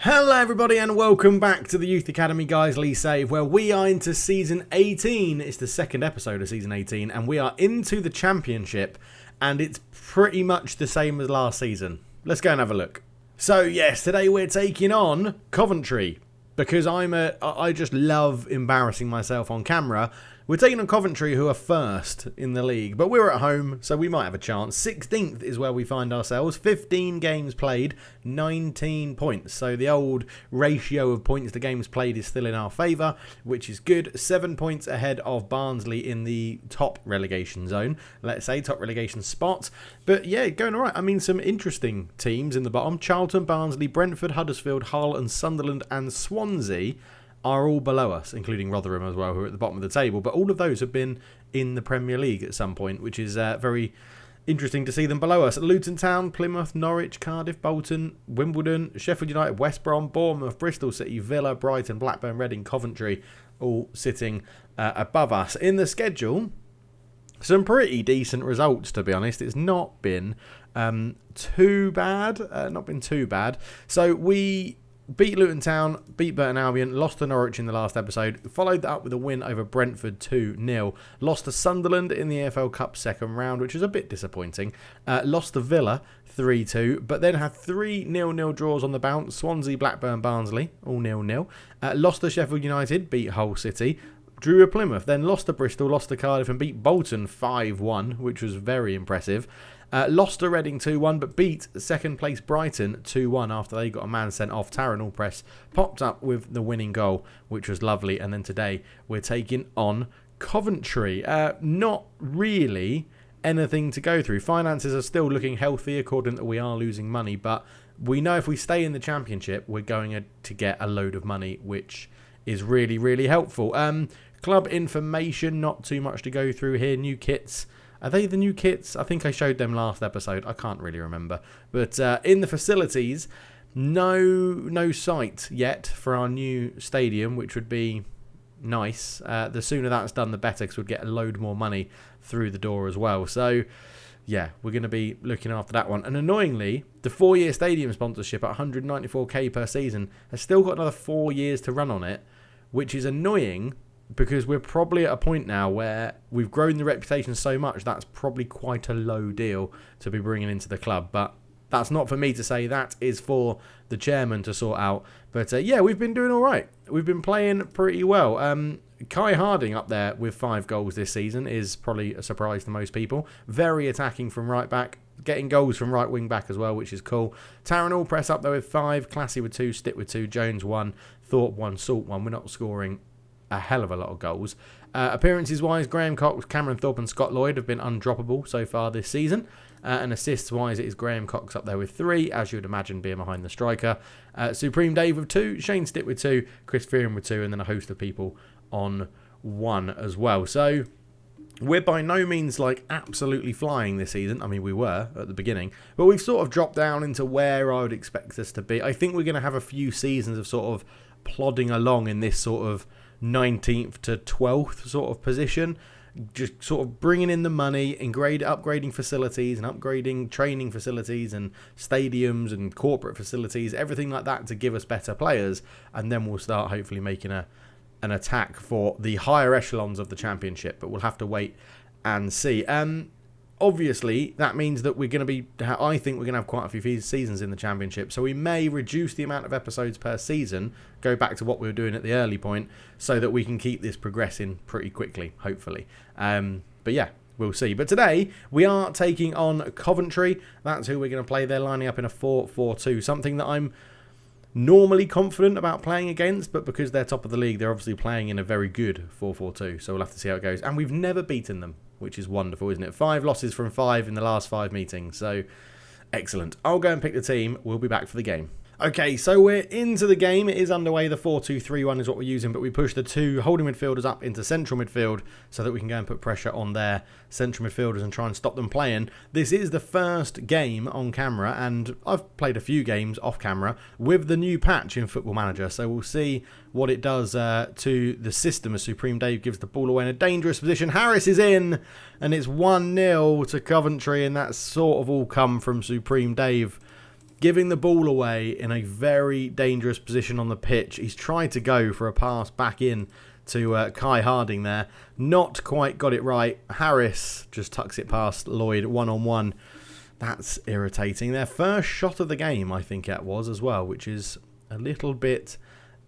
Hello everybody and welcome back to the Youth Academy Guiseley Save, where we are into Season 18. It's the second episode of Season 18 and we are into the Championship and it's pretty much the same as last season. Let's go and have a look. So yes, today we're taking on Coventry because I just love embarrassing myself on camera. We're taking on Coventry, who are first in the league, but we're at home, so we might have a chance. 16th is where we find ourselves. 15 games played, 19 points. So the old ratio of points to games played is still in our favour, which is good. 7 points ahead of Barnsley in the top relegation zone, let's say, top relegation spot. But yeah, going all right. I mean, some interesting teams in the bottom. Charlton, Barnsley, Brentford, Huddersfield, Hull and Sunderland and Swansea are all below us, including Rotherham as well, who are at the bottom of the table. But all of those have been in the Premier League at some point, which is very interesting to see them below us. Luton Town, Plymouth, Norwich, Cardiff, Bolton, Wimbledon, Sheffield United, West Brom, Bournemouth, Bristol City, Villa, Brighton, Blackburn, Reading, Coventry, all sitting above us. In the schedule, some pretty decent results, to be honest. It's not been too bad. So we beat Luton Town, beat Burton Albion, lost to Norwich in the last episode, followed that up with a win over Brentford 2-0, lost to Sunderland in the EFL Cup second round, which was a bit disappointing, lost to Villa 3-2, but then had 3 0-0 draws on the bounce, Swansea, Blackburn, Barnsley, all 0-0, lost to Sheffield United, beat Hull City, drew with Plymouth, then lost to Bristol, lost to Cardiff and beat Bolton 5-1, which was very impressive. Lost to Reading 2-1, but beat second place Brighton 2-1 after they got a man sent off. Taron Allpress popped up with the winning goal, which was lovely. And then today we're taking on Coventry. Not really anything to go through. Finances are still looking healthy, according that we are losing money, but we know if we stay in the Championship, we're going to get a load of money, which is really, really helpful. Club information, not too much to go through here. New kits. Are they the new kits? I think I showed them last episode. I can't really remember. But in the facilities, no site yet for our new stadium, which would be nice. The sooner that's done, the better, because we'd get a load more money through the door as well. So, yeah, we're going to be looking after that one. And annoyingly, the 4-year stadium sponsorship at 194k per season has still got another 4 years to run on it, which is annoying, because we're probably at a point now where we've grown the reputation so much that's probably quite a low deal to be bringing into the club. But that's not for me to say. That is for the chairman to sort out. But yeah, we've been doing all right. We've been playing pretty well. Kai Harding up there with 5 goals this season is probably a surprise to most people. Very attacking from right back. Getting goals from right wing back as well, which is cool. Taron Allpress up there with 5. Classy with 2. Stick with 2. Jones 1. Thorpe 1. Salt 1. We're not scoring a hell of a lot of goals. Appearances wise, Graham Cox, Cameron Thorpe and Scott Lloyd have been undroppable so far this season. And assists wise, it is Graham Cox up there with 3, as you would imagine, being behind the striker. Supreme Dave with 2, Shane Stitt with 2, Chris Fearon with 2, and then a host of people on 1 as well. So we're by no means like absolutely flying this season. I mean, we were at the beginning, but we've sort of dropped down into where I would expect us to be. I think we're going to have a few seasons of sort of plodding along in this sort of 19th to 12th sort of position, just sort of bringing in the money, upgrading facilities and upgrading training facilities and stadiums and corporate facilities, everything like that to give us better players, and then we'll start hopefully making an attack for the higher echelons of the Championship, but we'll have to wait and see. Obviously, that means that I think we're going to have quite a few seasons in the Championship, so we may reduce the amount of episodes per season, go back to what we were doing at the early point, so that we can keep this progressing pretty quickly, hopefully. But yeah, we'll see. But today, we are taking on Coventry. That's who we're going to play. They're lining up in a 4-4-2, something that I'm normally confident about playing against, but because they're top of the league, they're obviously playing in a very good 4-4-2, so we'll have to see how it goes. And we've never beaten them, which is wonderful, isn't it? 5 losses from 5 in the last 5 meetings, so excellent. I'll go and pick the team. We'll be back for the game. Okay, so we're into the game. It is underway. The 4-2-3-1 is what we're using, but we push the 2 holding midfielders up into central midfield so that we can go and put pressure on their central midfielders and try and stop them playing. This is the first game on camera, and I've played a few games off camera with the new patch in Football Manager, so we'll see what it does to the system as Supreme Dave gives the ball away in a dangerous position. Harris is in, and it's 1-0 to Coventry, and that's sort of all come from Supreme Dave giving the ball away in a very dangerous position on the pitch. He's tried to go for a pass back in to Kai Harding there. Not quite got it right. Harris just tucks it past Lloyd one-on-one. That's irritating. Their first shot of the game, I think it was as well, which is a little bit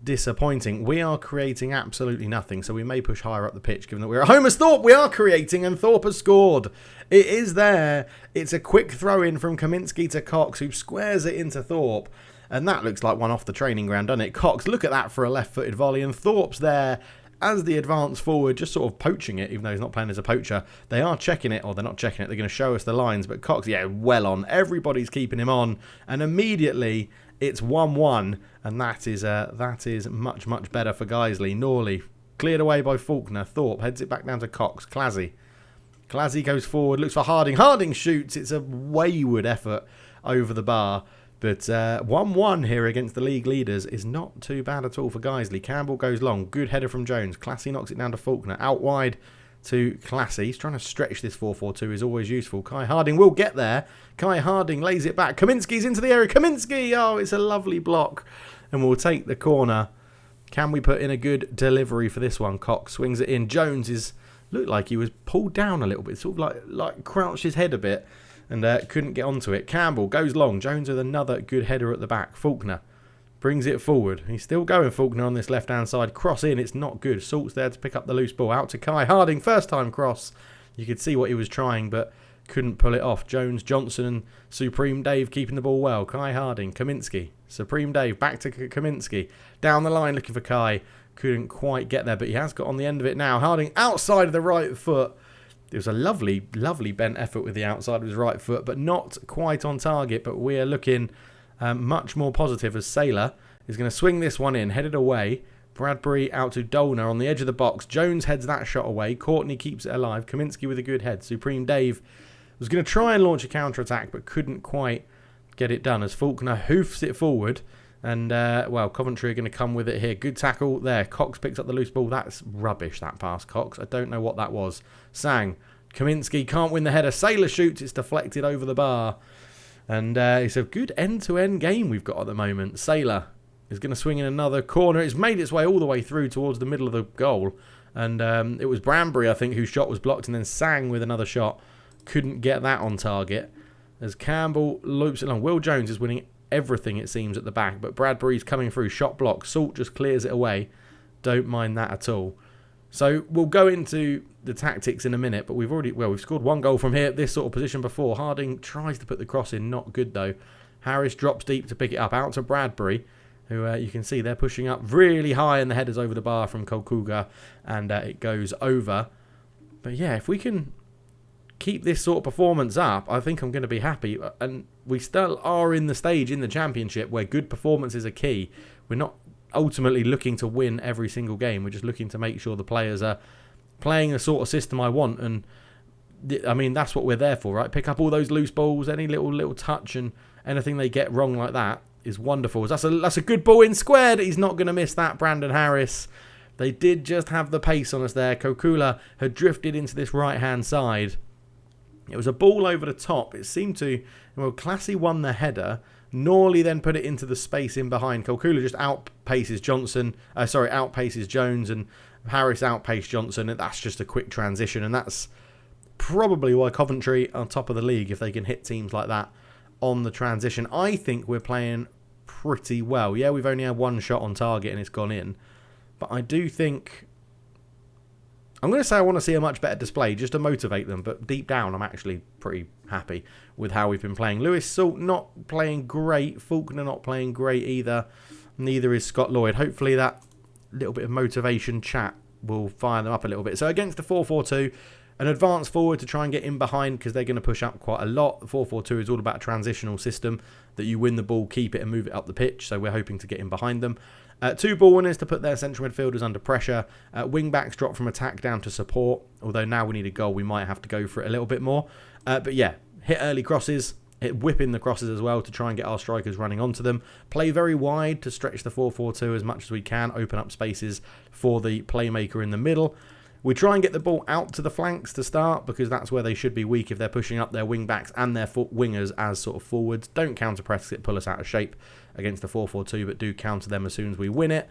disappointing. We are creating absolutely nothing, so we may push higher up the pitch given that we're at home as Thorpe. We are creating, and Thorpe has scored. It is there. It's a quick throw in from Kaminski to Cox, who squares it into Thorpe, and that looks like one off the training ground, doesn't it? Cox, look at that for a left-footed volley, and Thorpe's there as the advance forward, just sort of poaching it, even though he's not playing as a poacher. They are checking it, or they're not checking it, they're going to show us the lines, but Cox, yeah, well on. Everybody's keeping him on, and immediately it's 1-1, and that is much, much better for Guiseley. Norley, cleared away by Faulkner. Thorpe heads it back down to Cox. Clazy goes forward, looks for Harding. Harding shoots. It's a wayward effort over the bar. But 1-1 here against the league leaders is not too bad at all for Guiseley. Campbell goes long. Good header from Jones. Classy knocks it down to Faulkner. Out wide to Classy. He's trying to stretch this 4-4-2. Is always useful. Kai Harding will get there. Kai Harding lays it back. Kaminski's into the area. Kaminski! Oh, it's a lovely block. And we'll take the corner. Can we put in a good delivery for this one? Cox swings it in. Jones looked like he was pulled down a little bit. Sort of like crouched his head a bit. And couldn't get onto it. Campbell goes long. Jones with another good header at the back. Faulkner brings it forward. He's still going, Faulkner, on this left-hand side. Cross in. It's not good. Salt's there to pick up the loose ball. Out to Kai Harding. First time cross. You could see what he was trying, but couldn't pull it off. Jones, Johnson and Supreme Dave keeping the ball well. Kai Harding. Kaminski. Supreme Dave. Back to Kaminski. Down the line looking for Kai. Couldn't quite get there, but he has got on the end of it now. Harding outside of the right foot. It was a lovely, lovely bent effort with the outside of his right foot, but not quite on target. But we are looking much more positive as Saylor is going to swing this one in, headed away. Bradbury out to Dolner on the edge of the box. Jones heads that shot away. Courtney keeps it alive. Kaminski with a good head. Supreme Dave was going to try and launch a counter-attack, but couldn't quite get it done as Faulkner hoofs it forward. And, Coventry are going to come with it here. Good tackle there. Cox picks up the loose ball. That's rubbish, that pass, Cox. I don't know what that was. Sang. Kaminski can't win the header. Saylor shoots. It's deflected over the bar. And it's a good end-to-end game we've got at the moment. Saylor is going to swing in another corner. It's made its way all the way through towards the middle of the goal. And it was Branbury, I think, whose shot was blocked. And then Sang with another shot. Couldn't get that on target. As Campbell loops it along. Will Jones is winning everything, it seems, at the back, but Bradbury's coming through, shot block. Salt just clears it away. Don't mind that at all. So we'll go into the tactics in a minute, but we've scored one goal from here, this sort of position before. Harding tries to put the cross in, not good though. Harris drops deep to pick it up, out to Bradbury, who you can see they're pushing up really high, and the header's over the bar from Kolkuga, and it goes over. But yeah, if we can keep this sort of performance up, I think I'm going to be happy. And we still are in the stage in the Championship where good performances are key. We're not ultimately looking to win every single game. We're just looking to make sure the players are playing the sort of system I want. And I mean, that's what we're there for, right? Pick up all those loose balls, any little touch, and anything they get wrong like that is wonderful. That's a good ball in squared. He's not going to miss that, Brandon Harris. They did just have the pace on us there. Kokula had drifted into this right-hand side. It was a ball over the top. It seemed to, Classy won the header. Norley then put it into the space in behind. Kolkula just outpaces Jones, and Harris outpaced Johnson. And that's just a quick transition. And that's probably why Coventry are top of the league, if they can hit teams like that on the transition. I think we're playing pretty well. Yeah, we've only had one shot on target and it's gone in. But I do think, I'm going to say I want to see a much better display just to motivate them, but deep down I'm actually pretty happy with how we've been playing. Lewis Salt not playing great, Faulkner not playing great either, neither is Scott Lloyd. Hopefully that little bit of motivation chat will fire them up a little bit. So against the 4-4-2, an advance forward to try and get in behind because they're going to push up quite a lot. The 4-4-2 is all about a transitional system that you win the ball, keep it and move it up the pitch, so we're hoping to get in behind them. Two ball winners to put their central midfielders under pressure. Wing backs drop from attack down to support. Although now we need a goal, we might have to go for it a little bit more. But yeah, hit early crosses, whip in the crosses as well to try and get our strikers running onto them. Play very wide to stretch the 4-4-2 as much as we can. Open up spaces for the playmaker in the middle. We try and get the ball out to the flanks to start, because that's where they should be weak if they're pushing up their wing-backs and their wingers as sort of forwards. Don't counter-press it, pull us out of shape against the 4-4-2, but do counter them as soon as we win it.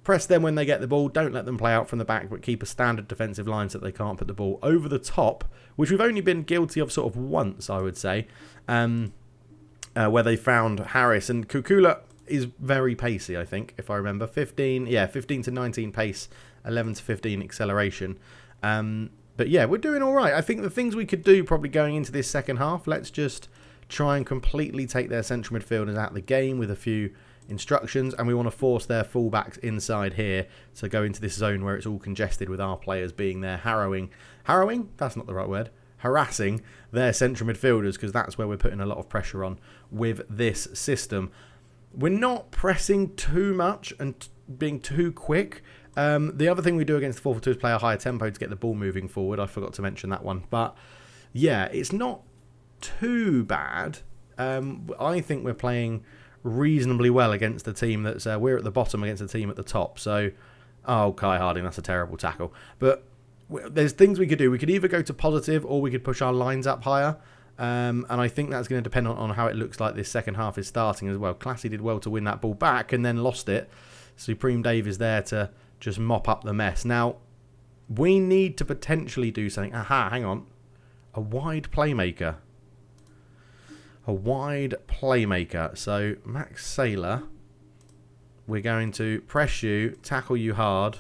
Press them when they get the ball. Don't let them play out from the back, but keep a standard defensive line so that they can't put the ball over the top, which we've only been guilty of sort of once, I would say, where they found Harris. And Kukula is very pacey, I think, if I remember. 15 to 19 pace, 11 to 15 acceleration. But yeah, we're doing all right. I think the things we could do probably going into this second half, let's just try and completely take their central midfielders out of the game with a few instructions, and we want to force their fullbacks inside here to go into this zone where it's all congested with our players being there harrowing? That's not the right word. Harassing their central midfielders, because that's where we're putting a lot of pressure on with this system. We're not pressing too much and being too quick. The other thing we do against the 4-4-2 is play a higher tempo to get the ball moving forward. I forgot to mention that one. But yeah, it's not too bad. I think we're playing reasonably well against the team that's... we're at the bottom against the team at the top. So, Kai Harding, that's a terrible tackle. But there's things we could do. We could either go to positive or we could push our lines up higher. And I think that's going to depend on how it looks like this second half is starting as well. Classy did well to win that ball back and then lost it. Supreme Dave is there to just mop up the mess. Now, we need to potentially do something. Aha, hang on. A wide playmaker. So, Max Saylor, we're going to press you, tackle you hard,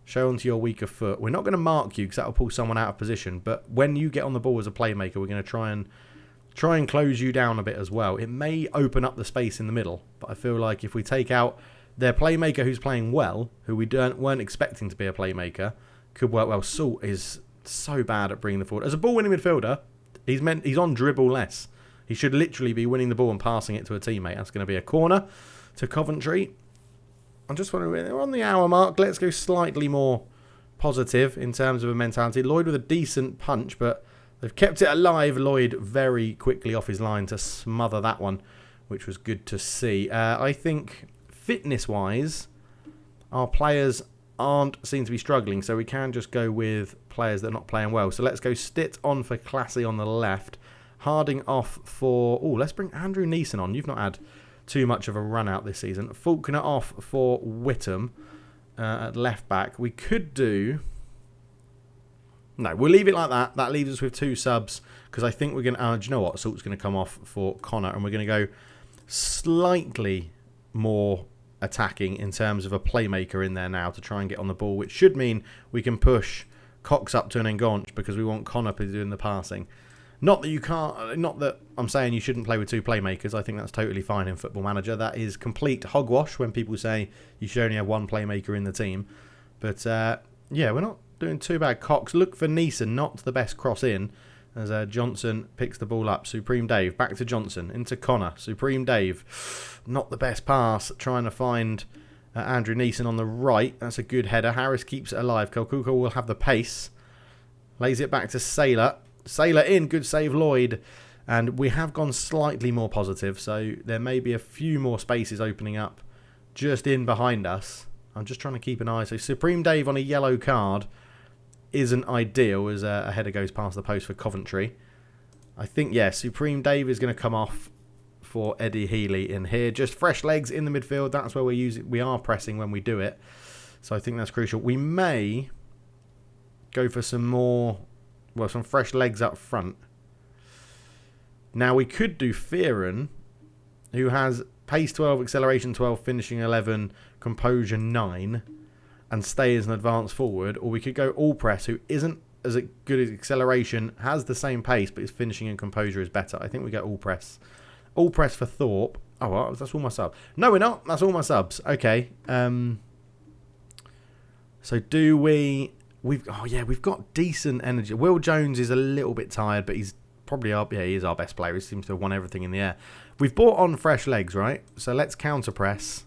show onto your weaker foot. We're not going to mark you because that will pull someone out of position. But when you get on the ball as a playmaker, we're going to try and close you down a bit as well. It may open up the space in the middle, but I feel like if we take out their playmaker who's playing well, who we weren't expecting to be a playmaker, could work well. Salt is so bad at bringing the forward. As a ball-winning midfielder, he's on dribble less. He should literally be winning the ball and passing it to a teammate. That's going to be a corner to Coventry. I'm just wondering, we're on the hour mark. Let's go slightly more positive in terms of a mentality. Lloyd with a decent punch, but they've kept it alive. Lloyd very quickly off his line to smother that one, which was good to see. I think fitness-wise, our players seem to be struggling, so we can just go with players that are not playing well. So let's go Stitt on for Classy on the left. Harding off for... let's bring Andrew Neeson on. You've not had too much of a run out this season. Faulkner off for Whittam at left back. We could do... No, we'll leave it like that. That leaves us with two subs, because I think we're going to... do you know what? Salt's going to come off for Connor, and we're going to go slightly more attacking in terms of a playmaker in there now to try and get on the ball, which should mean we can push Cox up to an Enganche, because we want Connor to be doing the passing. Not that you can't, not that I'm saying you shouldn't play with two playmakers. I think that's totally fine in Football Manager. That is complete hogwash when people say you should only have one playmaker in the team. But yeah, we're not doing too bad. Cox, look for Neeson, not the best cross in, as Johnson picks the ball up. Supreme Dave, back to Johnson, into Connor. Supreme Dave, not the best pass, trying to find Andrew Neeson on the right. That's a good header. Harris keeps it alive. Kalkuka will have the pace. Lays it back to Saylor. Saylor in, good save Lloyd. And we have gone slightly more positive, so there may be a few more spaces opening up just in behind us. I'm just trying to keep an eye. So Supreme Dave on a yellow card isn't ideal as a header goes past the post for Coventry. I think, yeah, Supreme Dave is going to come off for Eddie Healy in here. Just fresh legs in the midfield. That's where we are pressing when we do it. So I think that's crucial. We may go for some fresh legs up front. Now, we could do Fearon, who has pace 12, acceleration 12, finishing 11, composure 9, and stay as an advanced forward. Or we could go All Press, who isn't as good as acceleration, has the same pace, but his finishing and composure is better. I think we go All Press. All Press for Thorpe. Oh, well, that's all my subs. No, we're not. That's all my subs. Okay. So do we... We've got decent energy. Will Jones is a little bit tired, but he's probably he is our best player. He seems to have won everything in the air. We've brought on fresh legs, right? So let's counter press.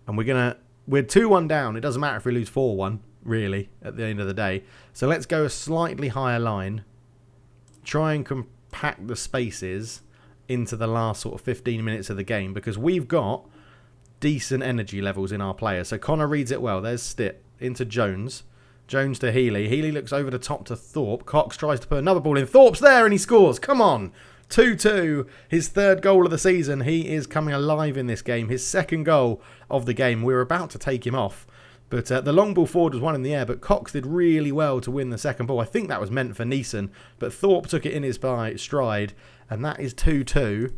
And we're 2-1 down. It doesn't matter if we lose 4-1, really, at the end of the day. So let's go a slightly higher line. Try and compact the spaces into the last sort of 15 minutes of the game, because we've got decent energy levels in our players. So Connor reads it well. There's Stitt into Jones. Jones to Healy. Healy looks over the top to Thorpe. Cox tries to put another ball in. Thorpe's there and he scores. Come on. 2-2. His third goal of the season. He is coming alive in this game. His second goal of the game. We were about to take him off. But the long ball forward was one in the air. But Cox did really well to win the second ball. I think that was meant for Neeson. But Thorpe took it in his stride. And that is 2-2.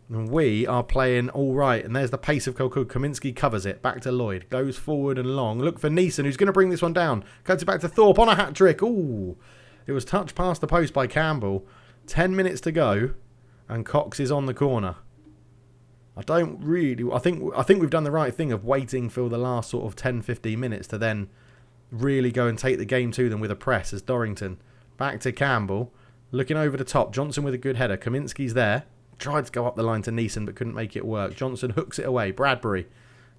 And we are playing all right. And there's the pace of Koku. Kaminski covers it. Back to Lloyd. Goes forward and long. Look for Neeson, who's going to bring this one down. Cuts it back to Thorpe on a hat-trick. Ooh. It was touched past the post by Campbell. 10 minutes to go. And Cox is on the corner. I think we've done the right thing of waiting for the last sort of 10-15 minutes to then really go and take the game to them with a press as Dorrington. Back to Campbell. Looking over the top. Johnson with a good header. Kaminski's there. Tried to go up the line to Neeson but couldn't make it work. Johnson hooks it away. Bradbury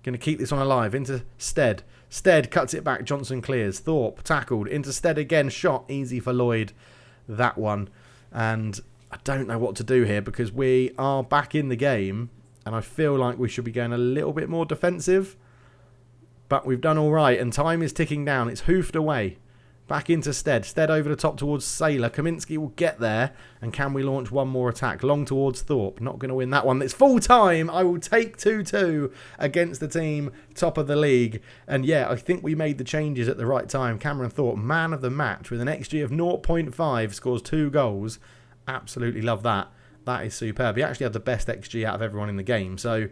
going to keep this one alive. Into Stead. Stead cuts it back. Johnson clears. Thorpe tackled. Into Stead again. Shot. Easy for Lloyd. That one. And I don't know what to do here because we are back in the game and I feel like we should be going a little bit more defensive. But we've done all right and time is ticking down. It's hoofed away. Back into Stead. Stead over the top towards Saylor. Kaminski will get there. And can we launch one more attack? Long towards Thorpe. Not going to win that one. It's full time. I will take 2-2 against the team top of the league. And yeah, I think we made the changes at the right time. Cameron Thorpe, man of the match with an XG of 0.5, scores 2 goals. Absolutely love that. That is superb. He actually had the best XG out of everyone in the game. So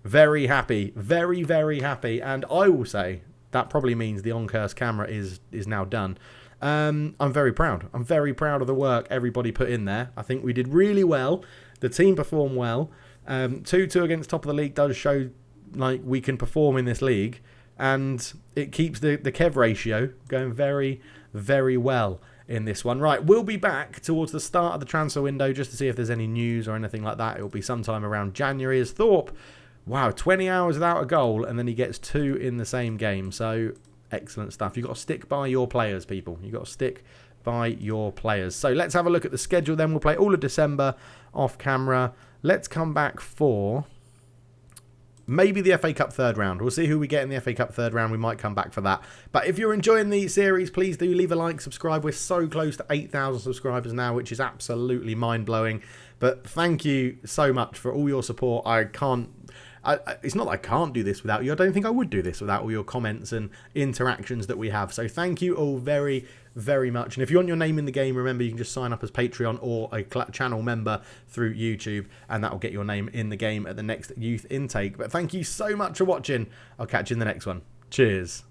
very happy. Very, very happy. And I will say that probably means the on-curse camera is now done. I'm very proud. I'm very proud of the work everybody put in there. I think we did really well. The team performed well. 2-2 against top of the league does show like we can perform in this league. And it keeps the Kev ratio going very, very well in this one. Right, we'll be back towards the start of the transfer window just to see if there's any news or anything like that. It will be sometime around January as Thorpe. Wow, 20 hours without a goal, and then he gets 2 in the same game. So, excellent stuff. You've got to stick by your players, people. You've got to stick by your players. So, let's have a look at the schedule then. We'll play all of December off camera. Let's come back for maybe the FA Cup third round. We'll see who we get in the FA Cup third round. We might come back for that. But if you're enjoying the series, please do leave a like, subscribe. We're so close to 8,000 subscribers now, which is absolutely mind-blowing. But thank you so much for all your support. It's not that I can't do this without you. I don't think I would do this without all your comments and interactions that we have. So thank you all very, very much. And if you want your name in the game, remember you can just sign up as Patreon or a channel member through YouTube, and that will get your name in the game at the next youth intake. But thank you so much for watching. I'll catch you in the next one. Cheers.